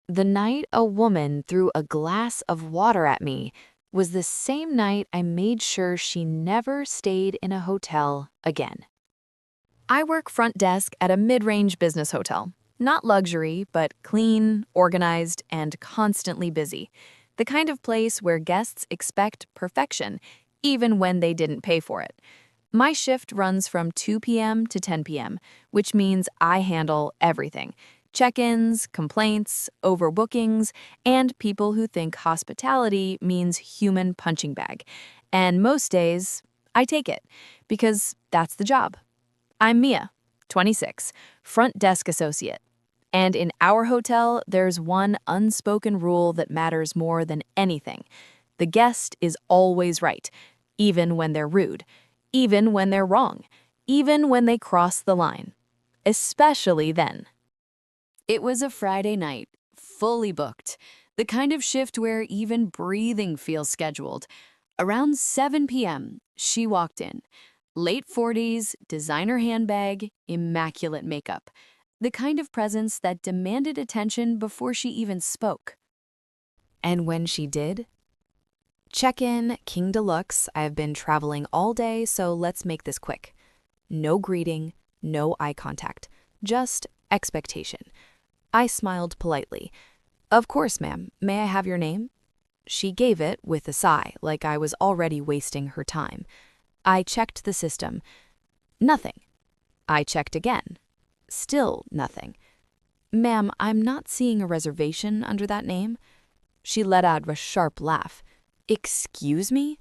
The night a woman threw a glass of water at me was the same night I made sure she never stayed in a hotel again. I work front desk at a mid-range business hotel. Not luxury, but clean, organized, and constantly busy. The kind of place where guests expect perfection, even when they didn't pay for it. My shift runs from 2 p.m. to 10 p.m., which means I handle everything. Check-ins, complaints, overbookings, and people who think hospitality means human punching bag. And most days, I take it, because that's the job. I'm Mia, 26, front desk associate. And in our hotel, there's one unspoken rule that matters more than anything. The guest is always right, even when they're rude, even when they're wrong, even when they cross the line. Especially then. It was a Friday night, fully booked, the kind of shift where even breathing feels scheduled. Around 7 p.m., she walked in. Late 40s, designer handbag, immaculate makeup. The kind of presence that demanded attention before she even spoke. And when she did? Check-in, King Deluxe. I have been traveling all day, so let's make this quick. No greeting, no eye contact, just expectation. I smiled politely. Of course, ma'am. May I have your name? She gave it with a sigh, like I was already wasting her time. I checked the system. Nothing. I checked again. Still nothing. Ma'am, I'm not seeing a reservation under that name. She let out a sharp laugh. Excuse me?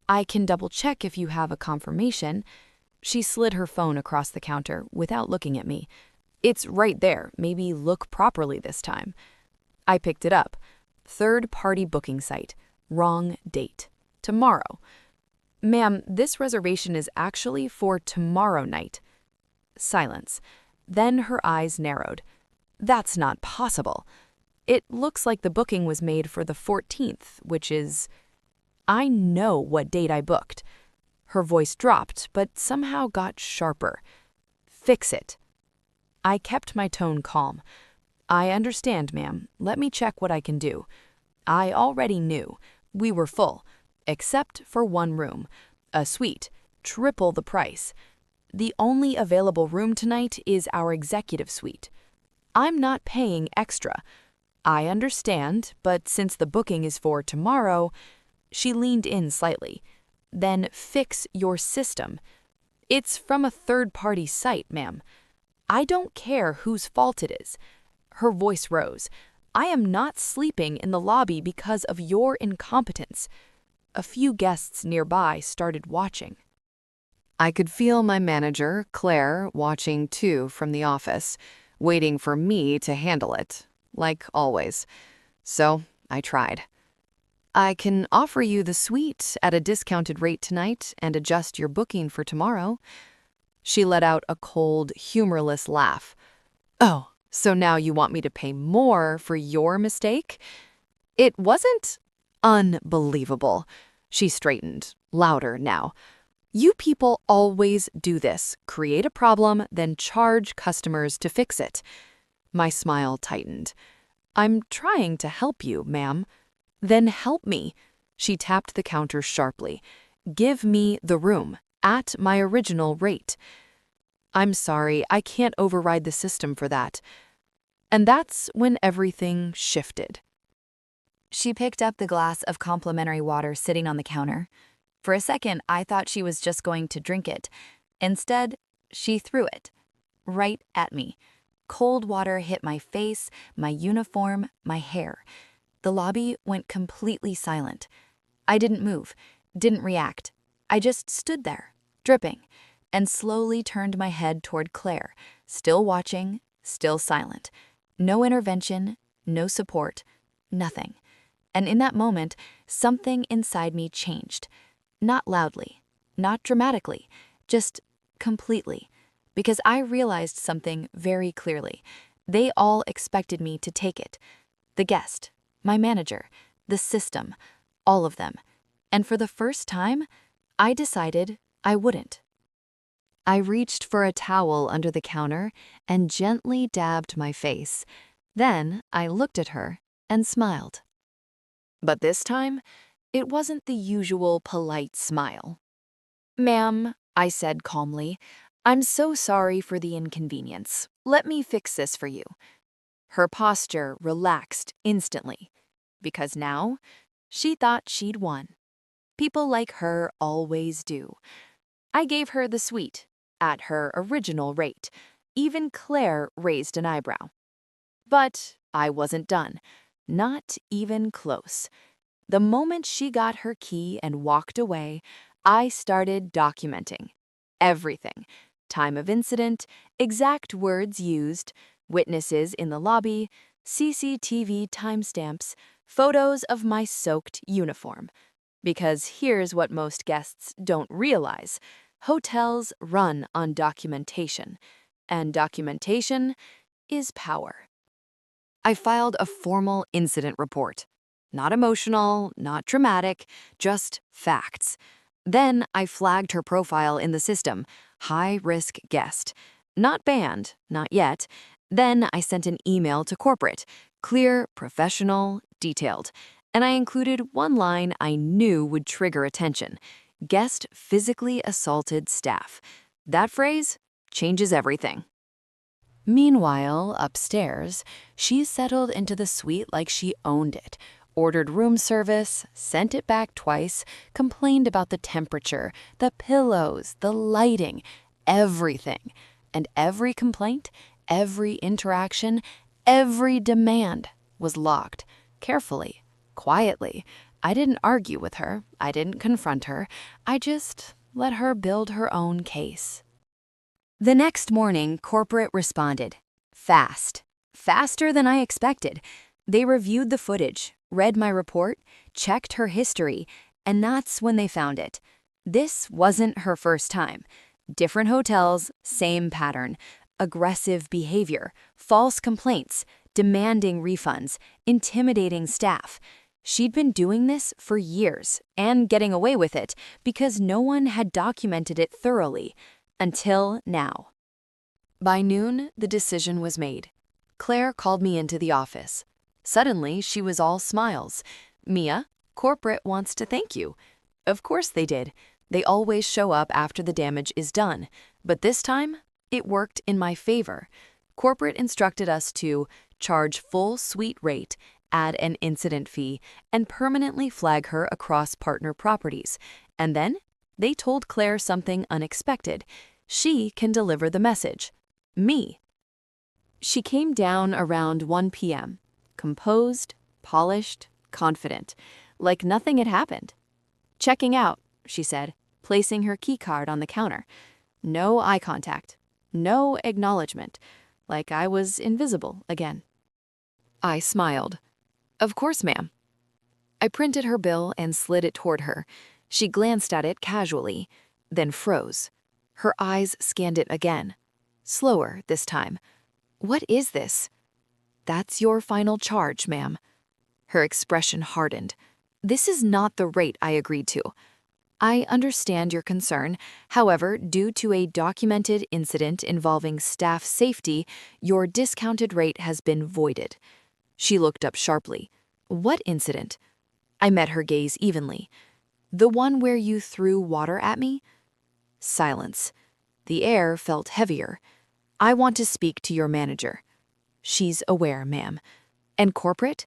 I can double-check if you have a confirmation. She slid her phone across the counter without looking at me. It's right there. Maybe look properly this time. I picked it up. Third-party booking site. Wrong date. Tomorrow. Ma'am, this reservation is actually for tomorrow night. Silence. Then her eyes narrowed. That's not possible. It looks like the booking was made for the 14th, which is... I know what date I booked. Her voice dropped, but somehow got sharper. Fix it. I kept my tone calm. I understand, ma'am. Let me check what I can do. I already knew. We were full, except for one room. A suite, triple the price. The only available room tonight is our executive suite. I'm not paying extra. I understand, but since the booking is for tomorrow... She leaned in slightly. Then fix your system. It's from a third-party site, ma'am. I don't care whose fault it is. Her voice rose. I am not sleeping in the lobby because of your incompetence. A few guests nearby started watching. I could feel my manager, Claire, watching too from the office, waiting for me to handle it, like always. So I tried. I can offer you the suite at a discounted rate tonight and adjust your booking for tomorrow. She let out a cold, humorless laugh. Oh, so now you want me to pay more for your mistake? It wasn't unbelievable. She straightened, louder now. You people always do this. Create a problem, then charge customers to fix it. My smile tightened. I'm trying to help you, ma'am. Then help me. She tapped the counter sharply. Give me the room, at my original rate. I'm sorry, I can't override the system for that. And that's when everything shifted. She picked up the glass of complimentary water sitting on the counter. For a second, I thought she was just going to drink it. Instead, she threw it. Right at me. Cold water hit my face, my uniform, my hair. The lobby went completely silent. I didn't move, didn't react. I just stood there, dripping, and slowly turned my head toward Claire, still watching, still silent. No intervention, no support, nothing. And in that moment, something inside me changed. Not loudly, not dramatically, just completely. Because I realized something very clearly. They all expected me to take it. The guest, my manager, the system, all of them. And for the first time, I decided I wouldn't. I reached for a towel under the counter and gently dabbed my face. Then I looked at her and smiled. But this time, it wasn't the usual polite smile. "Ma'am," I said calmly, "I'm so sorry for the inconvenience. Let me fix this for you." Her posture relaxed instantly, because now she thought she'd won. People like her always do. I gave her the suite, at her original rate. Even Claire raised an eyebrow. But I wasn't done. Not even close. The moment she got her key and walked away, I started documenting everything. Time of incident, exact words used, witnesses in the lobby, CCTV timestamps, photos of my soaked uniform. Because here's what most guests don't realize. Hotels run on documentation, and documentation is power. I filed a formal incident report. Not emotional, not dramatic, just facts. Then I flagged her profile in the system, high-risk guest. Not banned, not yet. Then I sent an email to corporate, clear, professional, detailed. And I included one line I knew would trigger attention. Guest physically assaulted staff. That phrase changes everything. Meanwhile, upstairs, she settled into the suite like she owned it, ordered room service, sent it back twice, complained about the temperature, the pillows, the lighting, everything. And every complaint, every interaction, every demand was logged, carefully, quietly. I didn't argue with her, I didn't confront her, I just let her build her own case. The next morning, corporate responded. Fast. Faster than I expected. They reviewed the footage, read my report, checked her history, and that's when they found it. This wasn't her first time. Different hotels, same pattern. Aggressive behavior, false complaints, demanding refunds, intimidating staff. She'd been doing this for years and getting away with it because no one had documented it thoroughly. Until now. By noon, the decision was made. Claire called me into the office. Suddenly, she was all smiles. "Mia, corporate wants to thank you." Of course they did. They always show up after the damage is done. But this time, it worked in my favor. Corporate instructed us to charge full suite rate, add an incident fee, and permanently flag her across partner properties. And then they told Claire something unexpected. She can deliver the message. Me. She came down around 1 p.m., composed, polished, confident, like nothing had happened. "Checking out," she said, placing her keycard on the counter. No eye contact, no acknowledgement, like I was invisible again. I smiled. "Of course, ma'am." I printed her bill and slid it toward her. She glanced at it casually, then froze. Her eyes scanned it again. Slower this time. "What is this?" "That's your final charge, ma'am." Her expression hardened. "This is not the rate I agreed to." "I understand your concern. However, due to a documented incident involving staff safety, your discounted rate has been voided." She looked up sharply. "What incident?" I met her gaze evenly. "The one where you threw water at me?" Silence. The air felt heavier. "I want to speak to your manager." "She's aware, ma'am." "And corporate?"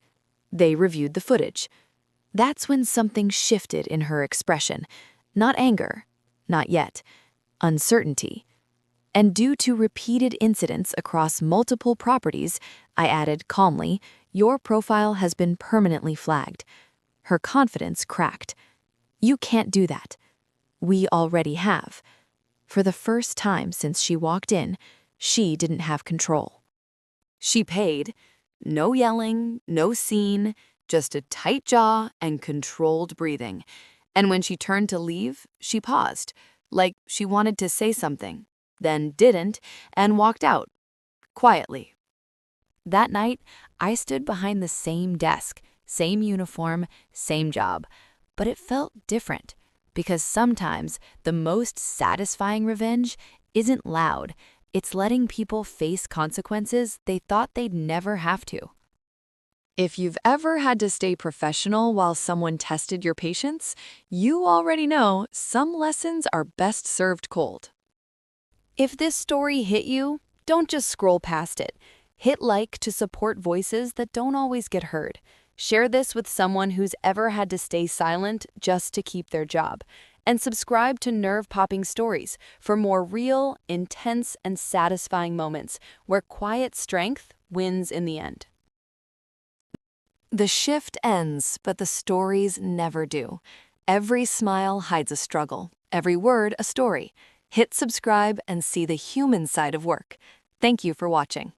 They reviewed the footage. That's when something shifted in her expression. Not anger. Not yet. Uncertainty. "And due to repeated incidents across multiple properties," I added calmly, "your profile has been permanently flagged." Her confidence cracked. "You can't do that." "We already have." For the first time since she walked in, she didn't have control. She paid. No yelling, no scene, just a tight jaw and controlled breathing. And when she turned to leave, she paused, like she wanted to say something, then didn't, and walked out, quietly. That night, I stood behind the same desk, same uniform, same job, but it felt different. Because sometimes the most satisfying revenge isn't loud, It's letting people face consequences they thought they'd never have to. If you've ever had to stay professional while someone tested your patience, you already know some lessons are best served cold. If this story hit you, don't just scroll past it. Hit like to support voices that don't always get heard. Share this with someone who's ever had to stay silent just to keep their job. And subscribe to Nerve-Popping Stories for more real, intense, and satisfying moments where quiet strength wins in the end. The shift ends, but the stories never do. Every smile hides a struggle, every word a story. Hit subscribe and see the human side of work. Thank you for watching.